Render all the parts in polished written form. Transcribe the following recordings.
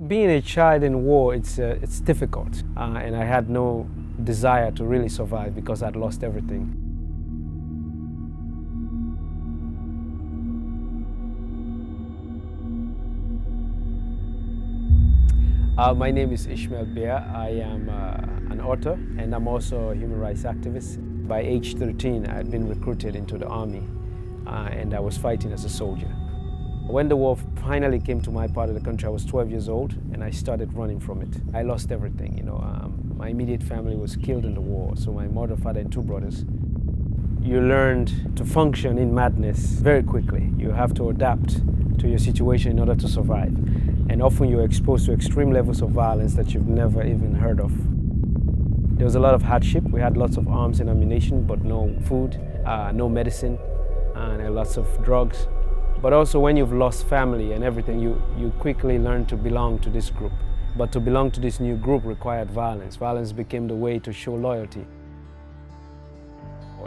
Being a child in war, it's difficult, and I had no desire to really survive because I'd lost everything. My name is Ishmael Beah. I am an author, and I'm also a human rights activist. By age 13, I had been recruited into the army, and I was fighting as a soldier. When the war finally came to my part of the country, I was 12 years old, and I started running from it. I lost everything, my immediate family was killed in the war, so my mother, father, and two brothers. You learned to function in madness very quickly. You have to adapt to your situation in order to survive. And often you're exposed to extreme levels of violence that you've never even heard of. There was a lot of hardship. We had lots of arms and ammunition, but no food, no medicine, and lots of drugs. But also when you've lost family and everything, you quickly learn to belong to this group. But to belong to this new group required violence. Violence became the way to show loyalty.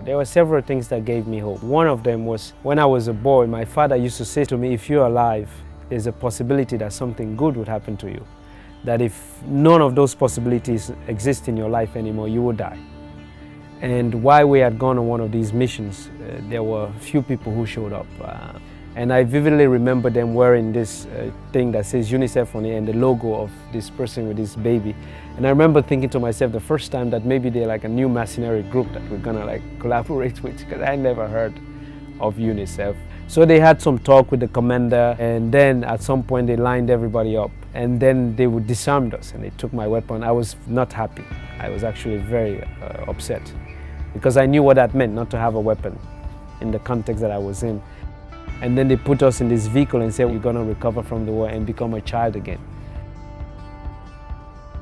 There were several things that gave me hope. One of them was when I was a boy, my father used to say to me, if you're alive, there's a possibility that something good would happen to you. That if none of those possibilities exist in your life anymore, you will die. And while we had gone on one of these missions, there were a few people who showed up. And I vividly remember them wearing this thing that says UNICEF on it and the logo of this person with this baby. And I remember thinking to myself the first time that maybe they're like a new mercenary group that we're gonna collaborate with, because I never heard of UNICEF. So they had some talk with the commander, and then at some point they lined everybody up, and then they would disarm us and they took my weapon. I was not happy. I was actually very upset, because I knew what that meant, not to have a weapon in the context that I was in. And then they put us in this vehicle and said, you're gonna recover from the war and become a child again.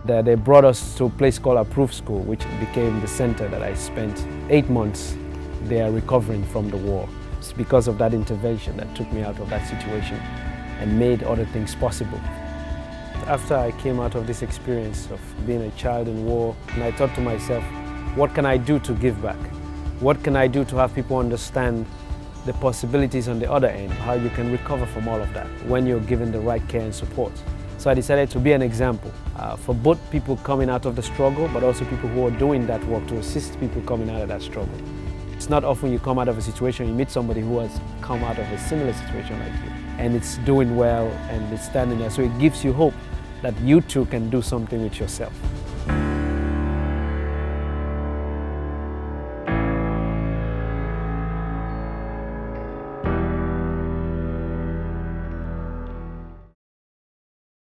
They brought us to a place called Approved School, which became the center that I spent 8 months there recovering from the war. It's because of that intervention that took me out of that situation and made other things possible. After I came out of this experience of being a child in war, and I thought to myself, what can I do to give back? What can I do to have people understand the possibilities on the other end, how you can recover from all of that when you're given the right care and support. So I decided to be an example for both people coming out of the struggle, but also people who are doing that work to assist people coming out of that struggle. It's not often you come out of a situation, you meet somebody who has come out of a similar situation like you, and it's doing well and it's standing there, so it gives you hope that you too can do something with yourself.